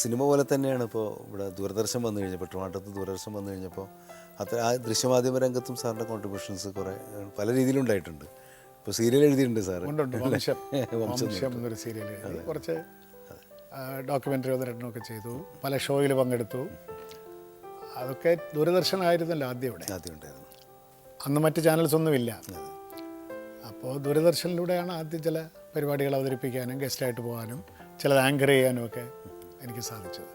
Cinema പോലെ തന്നെയാണ് ഇപ്പോൾ ഇവിടെ ദൂരദർശൻ വന്നു കഴിഞ്ഞപ്പോൾ, ട്രിവാൻഡ്രത്ത് ദൂരദർശൻ വന്നു കഴിഞ്ഞപ്പോൾ ആ ദൃശ്യമാധ്യമ രംഗത്തും സാറിൻ്റെ കോൺട്രിബ്യൂഷൻസ് കുറേ പല രീതിയിലുണ്ടായിട്ടുണ്ട്. ഇപ്പോൾ സീരിയൽ എഴുതിയിട്ടുണ്ട് സാർ. വംശം എന്നൊരു സീരിയൽ എഴുതി, കുറച്ച് ഡോക്യുമെൻ്ററി ഒന്നൊക്കെ ചെയ്തു, പല ഷോയിൽ പങ്കെടുത്തു. അതൊക്കെ ദൂരദർശനായിരുന്നല്ലോ ആദ്യം ഉണ്ടായിരുന്നു. അന്ന് മറ്റ് ചാനൽസ് ഒന്നുമില്ല. അപ്പോൾ ദൂരദർശനിലൂടെയാണ് ആദ്യം ചില പരിപാടികൾ അവതരിപ്പിക്കാനും ഗസ്റ്റായിട്ട് പോകാനും ചിലത് ആങ്കർ ചെയ്യാനും ഒക്കെ എനിക്ക് സാധിച്ചത്.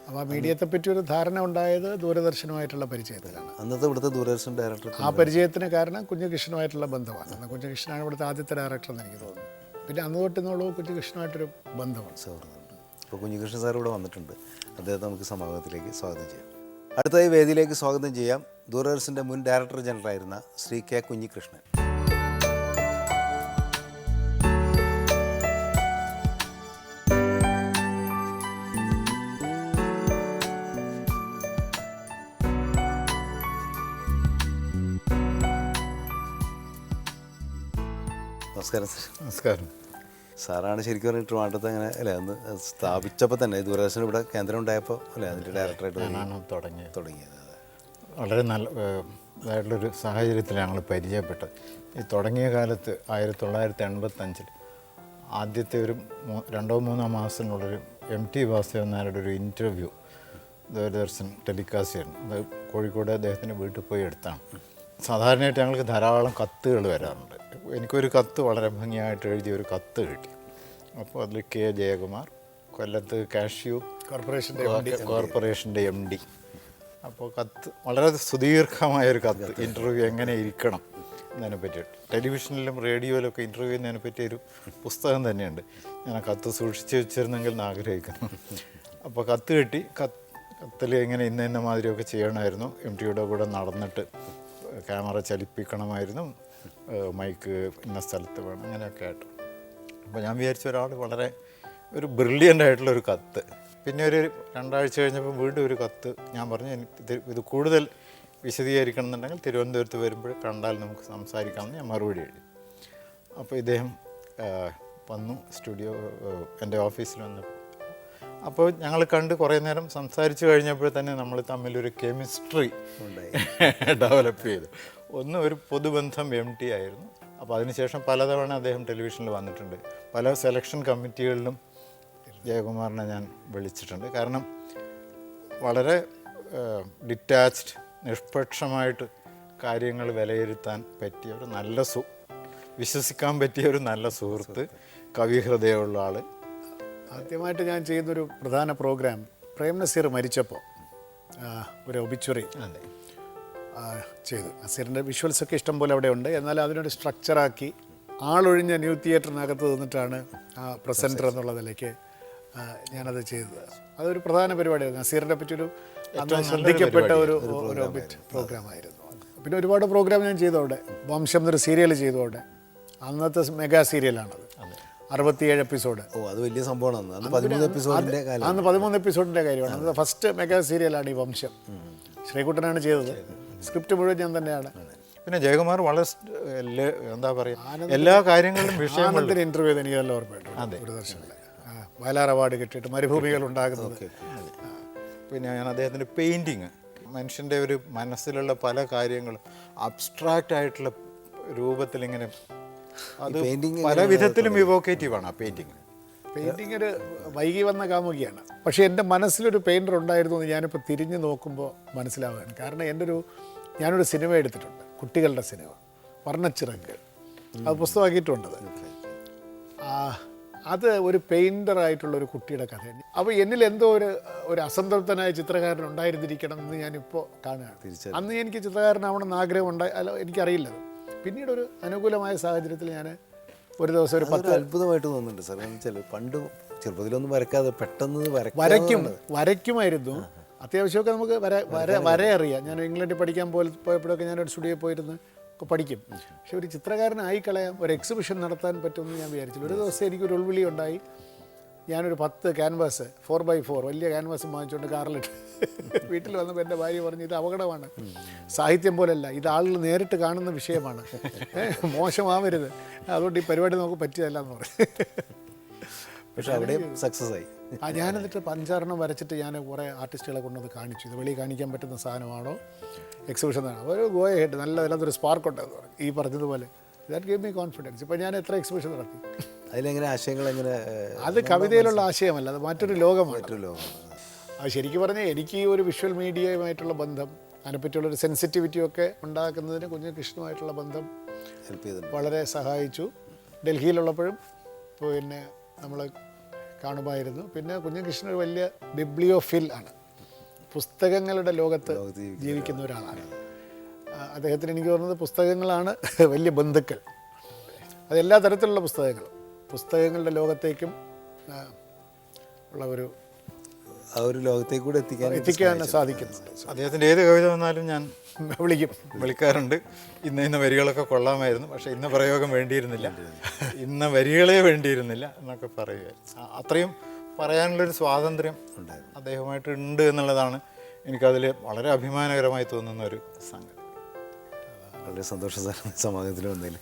അപ്പോൾ ആ മീഡിയത്തെപ്പറ്റി ഒരു ധാരണ ഉണ്ടായത് ദൂരദർശനുമായിട്ടുള്ള പരിചയത്തിലാണ്. അന്നത്തെ ഇവിടുത്തെ ദൂരദർശൻ ഡയറക്ടർ ആ പരിചയത്തിന് കാരണം കുഞ്ഞുകൃഷ്ണനുമായിട്ടുള്ള ബന്ധമാണ്. അന്ന് കുഞ്ഞുകൃഷ്ണനാണ് ഇവിടുത്തെ ആദ്യത്തെ ഡയറക്ടർ എന്ന് എനിക്ക് തോന്നുന്നു. പിന്നെ അന്ന് തൊട്ടുന്നുള്ളൂ കുഞ്ഞുകൃഷ്ണനായിട്ടൊരു ബന്ധമാണ്. സൗഹൃദമുണ്ട്. അപ്പോൾ കുഞ്ഞുകൃഷ്ണൻ സാർ ഇവിടെ വന്നിട്ടുണ്ട്. അദ്ദേഹത്തെ നമുക്ക് സമാഗമത്തിലേക്ക് സ്വാഗതം ചെയ്യാം. അടുത്തായി വേദിയിലേക്ക് സ്വാഗതം ചെയ്യാം ദൂരദർശൻ്റെ മുൻ ഡയറക്ടർ ജനറലായിരുന്ന ശ്രീ കെ കുഞ്ഞികൃഷ്ണൻ. നമസ്കാരം സാർ. നമസ്കാരം. സാറാണ് ശരിക്കും പറഞ്ഞിട്ട് ട്രിവാൻഡ്രത്ത് അങ്ങനെ അല്ലേ അന്ന് സ്ഥാപിച്ചപ്പോൾ തന്നെ ദൂരദർശൻ ഇവിടെ കേന്ദ്രം ഉണ്ടായപ്പോൾ അല്ലേ അതിൻ്റെ ഡയറക്ടറായിട്ട് തുടങ്ങിയത്. വളരെ നല്ലതായിട്ടുള്ളൊരു സാഹചര്യത്തിൽ ഞങ്ങൾ പരിചയപ്പെട്ടത്. ഈ തുടങ്ങിയ കാലത്ത് 1985 ആദ്യത്തെ ഒരു 2-3 മാസത്തിനുള്ളൊരു MT വാസുദേവൻ നായരുടെ ഒരു ഇൻ്റർവ്യൂ ദൂരദർശൻ ടെലികാസ്റ്റ് ചെയ്യുന്നു. അത് കോഴിക്കോട് അദ്ദേഹത്തിൻ്റെ വീട്ടിൽ പോയി എടുത്താണ്. സാധാരണയായിട്ട് ഞങ്ങൾക്ക് ധാരാളം കത്തുകൾ വരാറുണ്ട്. എനിക്കൊരു കത്ത് വളരെ ഭംഗിയായിട്ട് എഴുതിയ ഒരു കത്ത് കിട്ടി. അപ്പോൾ അതിൽ കെ ജയകുമാർ, കൊല്ലത്ത് കാഷ്യൂ കോർപ്പറേഷൻ്റെ MD. അപ്പോൾ കത്ത് വളരെ സുദീർഘമായൊരു കത്ത്, ഇൻ്റർവ്യൂ എങ്ങനെ ഇരിക്കണം എന്നതിനെ പറ്റി. ടെലിവിഷനിലും റേഡിയോയിലൊക്കെ ഇൻ്റർവ്യൂ ചെയ്യുന്നതിനെ പറ്റിയൊരു പുസ്തകം തന്നെയുണ്ട്. ഞാൻ ആ കത്ത് സൂക്ഷിച്ച് വെച്ചിരുന്നെങ്കിൽ എന്ന് ആഗ്രഹിക്കുന്നു. അപ്പോൾ കത്ത് കിട്ടി. കത്തിൽ ഇങ്ങനെ ഇന്ന മാതിരിയൊക്കെ ചെയ്യണമായിരുന്നു, MTയുടെ കൂടെ നടന്നിട്ട് ക്യാമറ ചലിപ്പിക്കണമായിരുന്നു, മൈക്ക് ഇന്ന സ്ഥലത്ത് വേണം, അങ്ങനെയൊക്കെ ആയിട്ട്. അപ്പോൾ ഞാൻ വിചാരിച്ച ഒരാൾ വളരെ ഒരു ബ്രില്യൻ്റ് ആയിട്ടുള്ളൊരു കത്ത്. പിന്നെ ഒരു 2 ആഴ്ച കഴിഞ്ഞപ്പോൾ വീണ്ടും ഒരു കത്ത്. ഞാൻ പറഞ്ഞു ഇത് കൂടുതൽ വിശദീകരിക്കണം എന്നുണ്ടെങ്കിൽ തിരുവനന്തപുരത്ത് വരുമ്പോൾ കണ്ടാൽ നമുക്ക് സംസാരിക്കാമെന്ന് ഞാൻ മറുപടി എഴുതി. അപ്പോൾ ഇദ്ദേഹം വന്നു സ്റ്റുഡിയോ എൻ്റെ ഓഫീസിൽ വന്നപ്പോൾ. അപ്പോൾ ഞങ്ങൾ കണ്ട് കുറേ നേരം സംസാരിച്ച് കഴിഞ്ഞപ്പോൾ തന്നെ നമ്മൾ തമ്മിലൊരു കെമിസ്ട്രി ഡെവലപ്പ് ചെയ്തു. ഒന്ന് ഒരു പൊതുബന്ധം MT ആയിരുന്നു. അപ്പോൾ അതിനുശേഷം പലതവണ അദ്ദേഹം ടെലിവിഷനിൽ വന്നിട്ടുണ്ട്. പല സെലക്ഷൻ കമ്മിറ്റികളിലും ജയകുമാറിനെ ഞാൻ വിളിച്ചിട്ടുണ്ട്. കാരണം വളരെ ഡിറ്റാച്ച്ഡ്, നിഷ്പക്ഷമായിട്ട് കാര്യങ്ങൾ വിലയിരുത്താൻ പറ്റിയ ഒരു നല്ല വിശ്വസിക്കാൻ പറ്റിയ ഒരു നല്ല സുഹൃത്ത്, കവിഹൃദയമുള്ള ആൾ. ആദ്യമായിട്ട് ഞാൻ ചെയ്യുന്നൊരു പ്രധാന പ്രോഗ്രാം പ്രേം നസീർ മരിച്ചപ്പോൾ ഒരു ഒബിച്വറി ചെയ്തു. നസീറിൻ്റെ വിഷ്വൽസൊക്കെ ഇഷ്ടം പോലെ അവിടെ ഉണ്ട്. എന്നാൽ അതിനൊരു സ്ട്രക്ചറാക്കി ആളൊഴിഞ്ഞ ന്യൂ തിയേറ്ററിനകത്ത് നിന്നിട്ടാണ് ആ പ്രസൻറ്റർ എന്നുള്ള നിലയ്ക്ക് ഞാനത് ചെയ്തത്. അതൊരു പ്രധാന പരിപാടിയായിരുന്നു. നസീറിനെ പറ്റിയൊരു അന്ന് ശ്രദ്ധിക്കപ്പെട്ട ഒരു ഒബിറ്റ് പ്രോഗ്രാമായിരുന്നു. പിന്നെ ഒരുപാട് പ്രോഗ്രാം ഞാൻ ചെയ്തു അവിടെ. വംശം എന്നൊരു സീരിയൽ ചെയ്തു അവിടെ. അന്നത്തെ മെഗാ സീരിയലാണത്, 67 എപ്പിസോഡ്. അത് വലിയ സംഭവമാണ്. അന്ന് 13 എപ്പിസോഡിൻ്റെ കാര്യമാണ്. അത് ഫസ്റ്റ് മെഗാ സീരിയലാണ് ഈ വംശം. ശ്രീകുട്ടനാണ് ചെയ്തത്. സ്ക്രിപ്റ്റ് മുഴുവൻ ഞാൻ തന്നെയാണ്. പിന്നെ ജയകുമാർ വളരെ എന്താ പറയുക, എല്ലാ കാര്യങ്ങളിലും വിഷയത്തിന് ഇൻ്റർവ്യൂ എനിക്ക് നല്ല ഓർമ്മയുണ്ട്. ദൂരദർശനിലെ വയലാർ അവാർഡ് കിട്ടിയിട്ട് മരുഭൂമികൾ ഉണ്ടാകുന്നത്. പിന്നെ ഞാൻ അദ്ദേഹത്തിൻ്റെ പെയിൻറ്റിങ്, മനുഷ്യൻ്റെ ഒരു മനസ്സിലുള്ള പല കാര്യങ്ങളും അബ്സ്ട്രാക്റ്റ് ആയിട്ടുള്ള രൂപത്തിലിങ്ങനെ, അത് പല വിധത്തിലും ഇവോക്കേറ്റീവാണ് ആ പെയിൻറ്റിങ്. പെയിൻറ്റിങ് ഒരു വൈകി വന്ന കാമുകിയാണ്. പക്ഷേ എൻ്റെ മനസ്സിലൊരു പെയിൻറ്റർ ഉണ്ടായിരുന്നു എന്ന് ഞാനിപ്പോൾ തിരിഞ്ഞ് നോക്കുമ്പോൾ മനസ്സിലാവുകയാണ്. കാരണം ഞാനൊരു സിനിമ എടുത്തിട്ടുണ്ട്, കുട്ടികളുടെ സിനിമ, വർണ്ണച്ചിറങ്ക്. അത് പുസ്തകമാക്കിയിട്ടുണ്ടത്. അത് ഒരു പെയിൻറ്ററായിട്ടുള്ളൊരു കുട്ടിയുടെ കഥയാണ്. അപ്പോൾ എന്നിൽ എന്തോ ഒരു അസംതൃപ്തനായ ചിത്രകാരൻ ഉണ്ടായിരുന്നിരിക്കണം എന്ന് ഞാനിപ്പോൾ കാണുകയാണ്. അന്ന് എനിക്ക് ചിത്രകാരനാവണമെന്ന് ആഗ്രഹം ഉണ്ടായി, അല്ല എനിക്കറിയില്ലത്. പിന്നീട് ഒരു അനുകൂലമായ സാഹചര്യത്തിൽ ഞാൻ ഒരു ദിവസം ഒരു 10 അത്ഭുതമായിട്ട് തോന്നുന്നുണ്ട് സാർ. വെച്ചാൽ പണ്ട് ചെറുപ്പത്തിലൊന്നും വരക്കാതെ പെട്ടെന്ന് വരയ്ക്കുമായിരുന്നു. അത്യാവശ്യമൊക്കെ നമുക്ക് വര അറിയാം. ഞാൻ ഇംഗ്ലണ്ടിൽ പഠിക്കാൻ പോയപ്പോഴൊക്കെ ഞാനൊരു സ്റ്റുഡിയോയിൽ പോയിരുന്ന് പഠിക്കും. പക്ഷെ ഒരു ചിത്രകാരനായി കളയാം, ഒരു എക്സിബിഷൻ നടത്താൻ പറ്റുമെന്ന് ഞാൻ വിചാരിച്ചില്ല. ഒരു ദിവസം എനിക്കൊരു ഉൾവിളി ഉണ്ടായി. ഞാനൊരു 10 ക്യാൻവാസ് 4x4 വലിയ ക്യാൻവാസ് വാങ്ങിച്ചുകൊണ്ട് കാറിലിട്ട് വീട്ടിൽ വന്നപ്പോൾ എൻ്റെ ഭാര്യ പറഞ്ഞു, ഇത് അപകടമാണ്, സാഹിത്യം പോലല്ല, ഇത് ആളുകൾ നേരിട്ട് കാണുന്ന വിഷയമാണ്, മോശമാവരുത്, അതുകൊണ്ട് ഈ പരിപാടി നമുക്ക് പറ്റിയതല്ല എന്ന് പറഞ്ഞു. പക്ഷെ അവിടെയും സക്സസ് ആയി. ഞാൻ എന്നിട്ട് 5-6 വരച്ചിട്ട് ഞാൻ കുറേ ആർട്ടിസ്റ്റുകളെ കൊണ്ടുവന്ന് കാണിച്ചു. ഇത് വെളിയിൽ കാണിക്കാൻ പറ്റുന്ന സാധനമാണോ, എക്സിബിഷൻ ആണോ, അവർ ഗോ ഹെഡ്, നല്ല അതിനകത്തൊരു സ്പാർക്ക് ഉണ്ടെന്ന് പറഞ്ഞു. ഈ പറഞ്ഞതുപോലെ ദാറ്റ് ഗേവ് മീ കോൺഫിഡൻസ്. ഇപ്പോൾ ഞാൻ എത്ര എക്സിബിഷൻ നടത്തി. അതിലെങ്ങനെ ആശയങ്ങൾ എങ്ങനെ അത് കവിതയിലുള്ള ആശയമല്ല, അത് മറ്റൊരു ലോകമാണ്. മറ്റൊരു ലോകം അത് ശരിക്കും പറഞ്ഞാൽ എനിക്ക് ഈ ഒരു വിഷ്വൽ മീഡിയയുമായിട്ടുള്ള ബന്ധം, അതിനെപ്പറ്റിയുള്ളൊരു സെൻസിറ്റിവിറ്റിയൊക്കെ ഉണ്ടാക്കുന്നതിന് കുഞ്ഞികൃഷ്ണനുമായിട്ടുള്ള ബന്ധം ഹെൽപ്പ് ചെയ്തിട്ടുണ്ട്. വളരെ സഹായിച്ചു. ഡൽഹിയിലുള്ളപ്പോഴും പിന്നെ നമ്മൾ കാണുമായിരുന്നു. പിന്നെ കുഞ്ഞികൃഷ്ണൻ ഒരു വലിയ ബിബ്ലിയോഫിൽ ആണ്, പുസ്തകങ്ങളുടെ ലോകത്ത് ജീവിക്കുന്ന ഒരാളാണ്. അദ്ദേഹത്തിന് എനിക്ക് തോന്നുന്നത് പുസ്തകങ്ങളാണ് വലിയ ബന്ധുക്കൾ. അതെല്ലാ തരത്തിലുള്ള പുസ്തകങ്ങളുടെ ലോകത്തേക്കും ഉള്ള ഒരു ആ ഒരു ലോകത്തേക്ക് കൂടെ എത്തിക്കാൻ സാധിക്കുന്നുണ്ട്. അദ്ദേഹത്തിൻ്റെ ഏത് കവിത വന്നാലും ഞാൻ വിളിക്കാറുണ്ട്. ഇന്ന വരികളൊക്കെ കൊള്ളാമായിരുന്നു, പക്ഷേ ഇന്ന പ്രയോഗം വേണ്ടിയിരുന്നില്ല, ഇന്ന വരികളെ വേണ്ടിയിരുന്നില്ല എന്നൊക്കെ പറയുമായിരുന്നു. അത്രയും പറയാനുള്ളൊരു സ്വാതന്ത്ര്യം അദ്ദേഹമായിട്ട് ഉണ്ട് എന്നുള്ളതാണ് എനിക്കതിൽ വളരെ അഭിമാനകരമായി തോന്നുന്ന ഒരു സംഗതി. വളരെ സന്തോഷം സാർ സമാഗമത്തിൽ വന്നതിൽ.